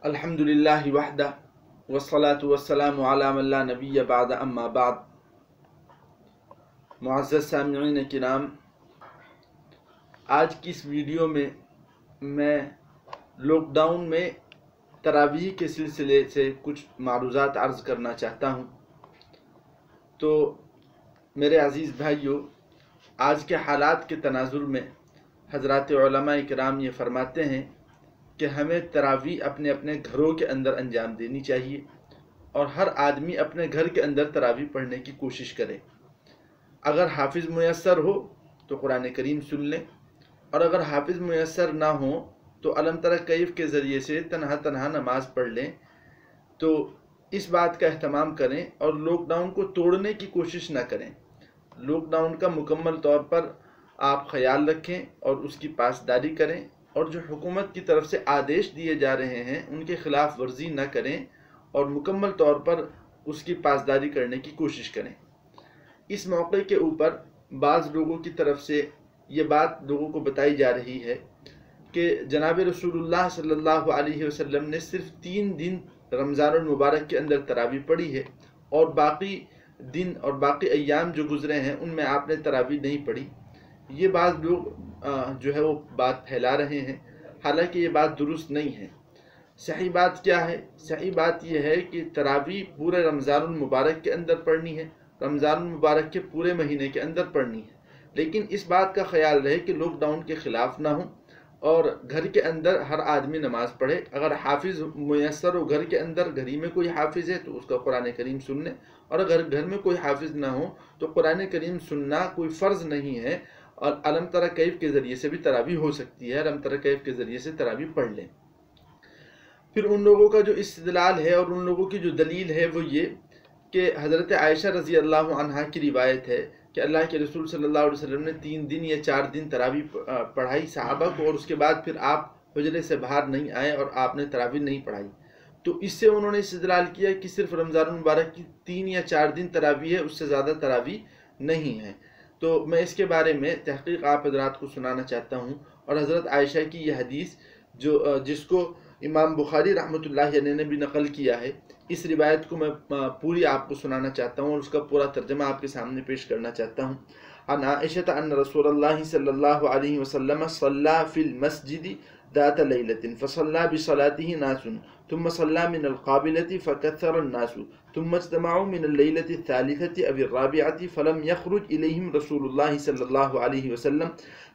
अल्हम्दुलिल्लाह वहदा वस्सलातु वस्सलामु अला मन ला नबिय्य बाद अम्मा बाद। मुअज़्ज़ज़ सामिईन किराम, आज की इस वीडियो में मैं लॉकडाउन में तरावीह के सिलसिले से कुछ मारूज़ात अर्ज़ करना चाहता हूँ। तो मेरे अज़ीज़ भाइयों, आज के हालात के तनाज़ुर में हज़रात उलमा किराम ये फरमाते हैं कि हमें तरावीह अपने अपने घरों के अंदर अंजाम देनी चाहिए और हर आदमी अपने घर के अंदर तरावीह पढ़ने की कोशिश करे। अगर हाफिज़ मुयस्सर हो तो कुरान करीम सुन लें, और अगर हाफिज़ मुयस्सर ना हो तो अलम तरा कैफ के ज़रिए से तन्हा तन्हा नमाज पढ़ लें। तो इस बात का अहतमाम करें और लॉकडाउन को तोड़ने की कोशिश ना करें। लॉकडाउन का मुकम्मल तौर पर आप ख्याल रखें और उसकी पासदारी करें, और जो हुकूमत की तरफ से आदेश दिए जा रहे हैं उनके ख़िलाफ़ वर्जी न करें और मुकम्मल तौर पर उसकी पासदारी करने की कोशिश करें। इस मौके के ऊपर बाज़ लोगों की तरफ से ये बात लोगों को बताई जा रही है कि जनाब रसूलुल्लाह सल्लल्लाहु अलैहि वसल्लम ने सिर्फ 3 दिन रमज़ानुल मुबारक के अंदर तरावीह पढ़ी है और बाकी दिन और बाकी अय्याम जो गुज़रे हैं उनमें आपने तरावीह नहीं पढ़ी। ये बाज़ लोग जो है वो बात फैला रहे हैं, हालांकि ये बात दुरुस्त नहीं है। सही बात क्या है? सही बात यह है कि तरावीह पूरे रमज़ानुल मुबारक के अंदर पढ़नी है, रमज़ानुल मुबारक के पूरे महीने के अंदर पढ़नी है, लेकिन इस बात का ख्याल रहे कि लॉकडाउन के ख़िलाफ़ ना हो और घर के अंदर हर आदमी नमाज़ पढ़े। अगर हाफिज़ मुयस्सर हो घर के अंदर, घर ही में कोई हाफिज़ है तो उसका कुरान करीम सुन ले, और अगर घर में कोई हाफिज़ ना हो तो कुरान करीम सुनना कोई फ़र्ज़ नहीं है, और अलम तरा कैफ के ज़रिए से भी तरावीह हो सकती है। अलम तरा कैफ के ज़रिए से तरावीह पढ़ लें। फिर उन लोगों का जो इस्तिदलाल है और उन लोगों की जो दलील है वो ये कि हज़रत आयशा रज़ी अल्लाह अन्हा की रिवायत है कि अल्लाह के रसूल सल्लल्लाहु अलैहि वसल्लम ने 3 दिन या 4 दिन तरावीह पढ़ाई सहाबा को, और उसके बाद फिर आप हुजरे से बाहर नहीं आए और आपने तरावीह नहीं पढ़ाई। तो इससे उन्होंने इस्तिदलाल किया कि सिर्फ रमज़ानुल मुबारक की 3 या 4 दिन तरावीह है, उससे ज़्यादा तरावीह नहीं है। तो मैं इसके बारे में तहक़ीक़ आप हज़रात को सुनाना चाहता हूँ। और हज़रत आयशा की यह हदीस जिसको इमाम बुखारी रहमतुल्लाह अलैह ने भी नकल किया है, इस रिवायत को मैं पूरी आपको सुनाना चाहता हूँ और उसका पूरा तर्जमा आपके सामने पेश करना चाहता हूँ। अन आइशा अन्न रसूलुल्लाह सल्लल्लाहु अलैहि वसल्लम सल्ला फिल मस्जिद दात लैलतिन फसल्ला बिसलातिही नासुन थुम्मा सल्ला मिनल काबिलति फकथर अन्नासु थुम्मा इज्तमअू मिनल लैलति सालिसति अव अर्राबिअति फलम यखरुज इलैहिम रसूलुल्लाह सल्लल्लाहु अलैहि वसल्लम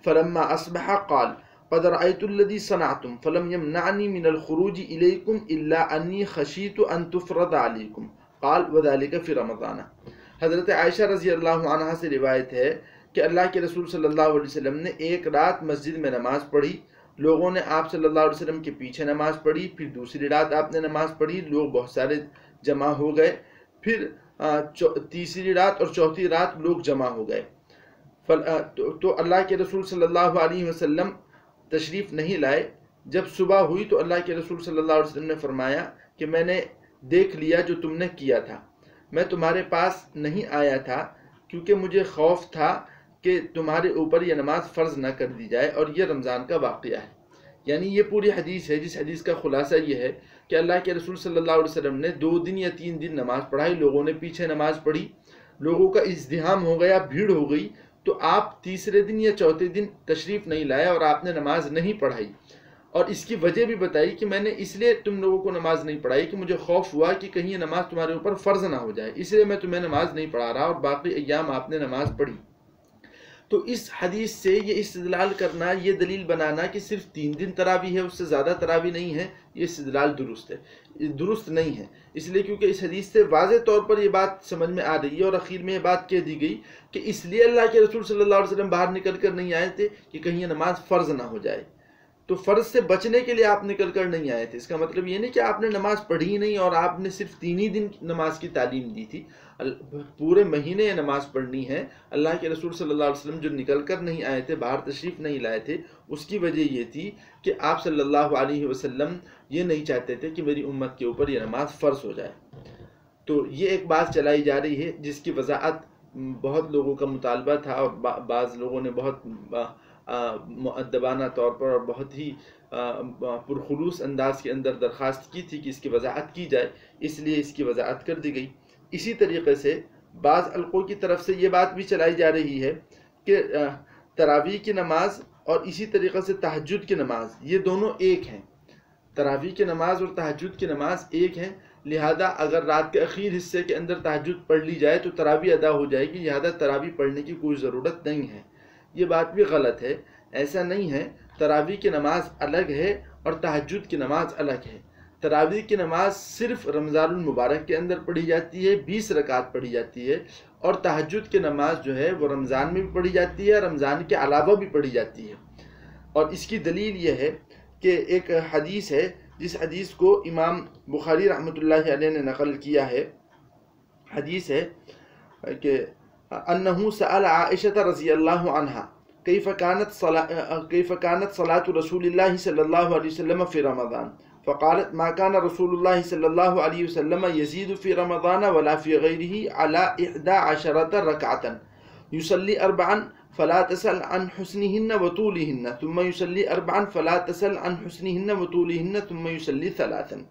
फलम्मा अस्बह क़ाल क़द रअयतुल्लज़ी सनअतुम फलम यमनअनी मिनल खुरूज इलैकुम इल्ला अन्नी खशीतु अन तुफ़रद अलैकुम क़ाल वज़ालिका फ़ी रमज़ान। हज़रत आयशा रज़ी अल्लाहु अन्हा से रिवायत है कि अल्लाह के रसूल सल्लल्लाहु अलैहि वसल्लम ने एक रात मस्जिद में नमाज़ पढ़ी। लोगों ने आप सल्लल्लाहु अलैहि वसल्लम के पीछे नमाज़ पढ़ी। फिर दूसरी रात आपने नमाज़ पढ़ी, लोग बहुत सारे जमा हो गए। फिर तीसरी रात और चौथी रात लोग जमा हो गए। तो अल्लाह के रसूल सल्लल्लाहु अलैहि वसल्लम तशरीफ़ नहीं लाए। जब सुबह हुई तो अल्लाह के रसूल सल्लल्लाहु अलैहि वसल्लम ने फरमाया कि मैंने देख लिया जो तुमने किया था। मैं तुम्हारे पास नहीं आया था क्योंकि मुझे खौफ था कि तुम्हारे ऊपर यह नमाज फ़र्ज़ न कर दी जाए, और यह रमज़ान का वाक़या है। यानी ये पूरी हदीस है, जिस हदीस का खुलासा ये है कि अल्लाह के रसूल सल्लल्लाहु अलैहि वसल्लम ने 2 दिन या 3 दिन नमाज़ पढ़ाई, लोगों ने पीछे नमाज़ पढ़ी, लोगों का इज़्दिहाम हो गया, भीड़ हो गई, तो आप तीसरे दिन या चौथे दिन तशरीफ़ नहीं लाए और आपने नमाज नहीं पढ़ाई। और इसकी वजह भी बताई कि मैंने इसलिए तुम लोगों को नमाज नहीं पढ़ाई कि मुझे खौफ हुआ कि कहीं ये नमाज तुम्हारे ऊपर फ़र्ज़ ना हो जाए, इसलिए मैं तुम्हें नमाज नहीं पढ़ा रहा, और बाकी अय्याम आपने नमाज पढ़ी। तो इस हदीस से ये इस्तिदलाल करना, ये दलील बनाना कि सिर्फ 3 दिन तरावीह है, उससे ज़्यादा तरावीह नहीं है, ये इस्तिदलाल दुरुस्त नहीं है। इसलिए क्योंकि इस हदीस से वाज़े तौर पर ये बात समझ में आ रही है, और आखिर में ये बात कह दी गई कि इसलिए अल्लाह के रसूल सल्लल्लाहु अलैहि वसल्लम बाहर निकल कर नहीं आए थे कि कहीं ये नमाज फ़र्ज़ ना हो जाए। तो फ़र्ज़ से बचने के लिए आप निकल कर नहीं आए थे। इसका मतलब ये नहीं कि आपने नमाज़ पढ़ी ही नहीं और आपने सिर्फ 3 ही दिन नमाज की तालीम दी थी। पूरे महीने नमाज पढ़नी है। अल्लाह के रसूल सल्लल्लाहु अलैहि वसल्लम जो निकल कर नहीं आए थे, बाहर तशरीफ़ नहीं लाए थे, उसकी वजह ये थी कि आप सल्लल्लाहु अलैहि वसल्लम ये नहीं चाहते थे कि मेरी उम्मत के ऊपर यह नमाज फ़र्ज़ हो जाए। तो ये एक बात चलाई जा रही है जिसकी वजाहत बहुत लोगों का मुतालबा था, और बाज़ लोगों ने बहुत مؤدبانہ طور پر اور بہت ہی پرخلوص انداز کے اندر درخواست کی تھی کہ اس کی وضاحت کی جائے، اس لیے اس کی وضاحت کر دی گئی۔ اسی طریقے سے بعض حلقوں کی طرف سے یہ بات بھی چلائی جا رہی ہے کہ تراویح کی نماز اور اسی طریقے سے تہجد کی نماز یہ دونوں ایک ہیں، تراویح کی نماز اور تہجد کی نماز ایک ہیں، لہذا اگر رات کے اخیر حصے کے اندر تہجد پڑھ لی جائے تو تراویح ادا ہو جائے گی، لہذا تراویح پڑھنے کی کوئی ضرورت نہیں ہے۔ یہ بات بھی غلط ہے، ایسا نہیں ہے۔ تراویح کی نماز الگ ہے اور تہجد کی نماز الگ ہے۔ تراویح کی نماز صرف رمضان المبارک کے اندر پڑھی جاتی ہے، 20 رکعت پڑھی جاتی ہے، اور تہجد کی نماز جو ہے وہ رمضان میں بھی پڑھی جاتی ہے، رمضان کے علاوہ بھی پڑھی جاتی ہے۔ اور اس کی دلیل یہ ہے کہ ایک حدیث ہے جس حدیث کو امام بخاری رحمۃ اللہ علیہ نے نقل کیا ہے۔ حدیث ہے کہ انہو سأل عائشہ رضی اللہ عنہا کیف كانت صلاة رسول اللہ صلی اللہ علیہ وسلم فی رمضان فقالت ما كان رسول اللہ صلی اللہ علیہ وسلم يزيد في رمضان ولا في غيره على 11 ركعة يصلي 4 فلا تسأل عن حسنهن وطولهن ثم يصلي 4 فلا تسأل عن حسنهن وطولهن ثم يصلي 3۔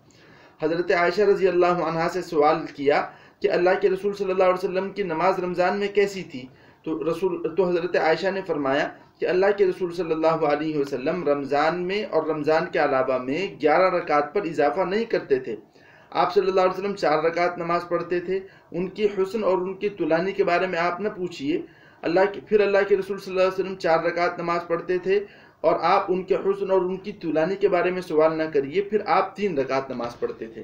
حضرت عائشہ رضی اللہ عنہا سے سوال کیا کہ اللہ کے رسول صلی اللہ علیہ وسلم کی نماز رمضان میں کیسی تھی، تو حضرت عائشہ نے فرمایا کہ اللہ کے رسول صلی اللہ علیہ وسلم رمضان میں اور رمضان کے علاوہ میں 11 رکعت پر اضافہ نہیں کرتے تھے۔ آپ صلی اللہ علیہ وسلم 4 رکعت نماز پڑھتے تھے۔ ان کی حسن اور ان کی طولانی کے بارے میں آپ نہ پوچھئے، پھر اللہ کے رسول صلی اللہ علیہ وسلم 4 رکعت نماز پڑھتے تھے اور آپ ان کے حسن اور ان کی طولانی کے بارے میں سوال نہ کریے، پھر آپ 3 رکعت نماز پڑھتے تھے۔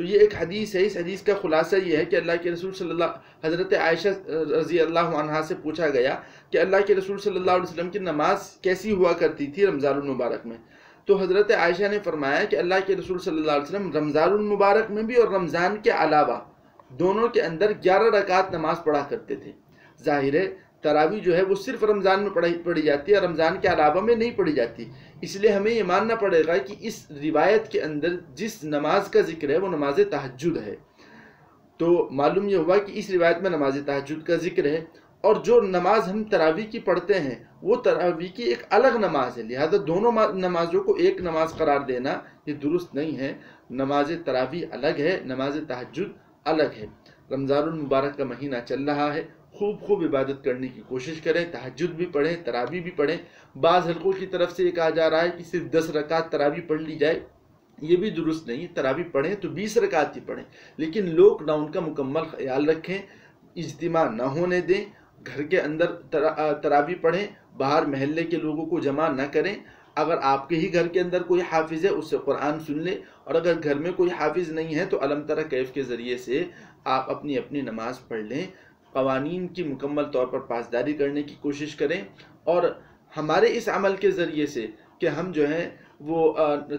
تو یہ ایک حدیث ہے، اس حدیث کا خلاصہ یہ ہے کہ اللہ کے رسول حضرت عائشہ رضی اللہ عنہا سے پوچھا گیا کہ اللہ کے رسول صلی اللہ علیہ وسلم کی نماز کیسی ہوا کرتی تھی رمضان المبارک میں، تو حضرت عائشہ نے فرمایا کہ اللہ کے رسول صلی اللہ علیہ وسلم رمضان المبارک میں بھی اور رمضان کے علاوہ دونوں کے اندر 11 رکعت نماز پڑھا کرتے تھے۔ ظاہر ہے تراویح جو ہے وہ صرف رمضان میں پڑھی جاتی ہے، رمضان کے علاوہ میں نہیں پڑھی جاتی، اس لیے ہمیں یہ ماننا پڑے گا کہ اس روایت کے اندر جس نماز کا ذکر ہے وہ نماز تہجد ہے۔ تو معلوم یہ ہوا کہ اس روایت میں نماز تہجد کا ذکر ہے، اور جو نماز ہم تراویح کی پڑھتے ہیں وہ تراویح کی ایک الگ نماز ہے، لہذا دونوں نمازوں کو ایک نماز قرار دینا یہ درست نہیں ہے۔ نماز تراویح الگ ہے، نماز تہجد الگ ہے۔ رمضان المبارک کا مہینہ چل رہا ہے، خوب عبادت کرنے کی کوشش کریں، تہجد بھی پڑھیں، تراویح بھی پڑھیں۔ بعض حلقوں کی طرف سے یہ کہا جا رہا ہے کہ صرف 10 رکعت تراویح پڑھ لی جائے، یہ بھی درست نہیں۔ تراویح پڑھیں تو 20 رکعت ہی پڑھیں، لیکن لاک ڈاؤن کا مکمل خیال رکھیں، اجتماع نہ ہونے دیں، گھر کے اندر تراویح پڑھیں، باہر محلے کے لوگوں کو جمع نہ کریں۔ اگر آپ کے ہی گھر کے اندر کوئی حافظ ہے اس سے قرآن سن لیں، اور اگر گھر میں کوئی حافظ نہیں ہے تو علم تری کیف کے ذریعے سے آپ اپنی نماز پڑھ لیں۔ قوانین کی مکمل طور پر پاسداری کرنے کی کوشش کریں، اور ہمارے اس عمل کے ذریعے سے کہ ہم جو ہیں وہ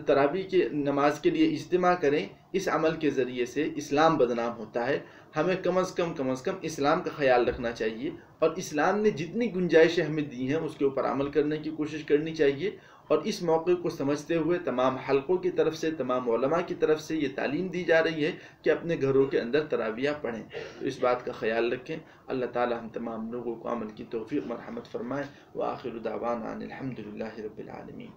تراویح کی نماز کے لیے اجتماع کریں، اس عمل کے ذریعے سے اسلام بدنام ہوتا ہے۔ ہمیں کم از کم اسلام کا خیال رکھنا چاہیے، اور اسلام نے جتنی گنجائشیں ہمیں دی ہیں اس کے اوپر عمل کرنے کی کوشش کرنی چاہیے۔ اور اس موقع کو سمجھتے ہوئے تمام حلقوں کی طرف سے، تمام علماء کی طرف سے یہ تعلیم دی جا رہی ہے کہ اپنے گھروں کے اندر تراویح پڑھیں، تو اس بات کا خیال رکھیں۔ اللہ تعالی ہم تمام لوگوں کو عمل کی توفیق مرحمت فرمائے۔ وآخر دعوانا ان الحمد للہ رب العالمین۔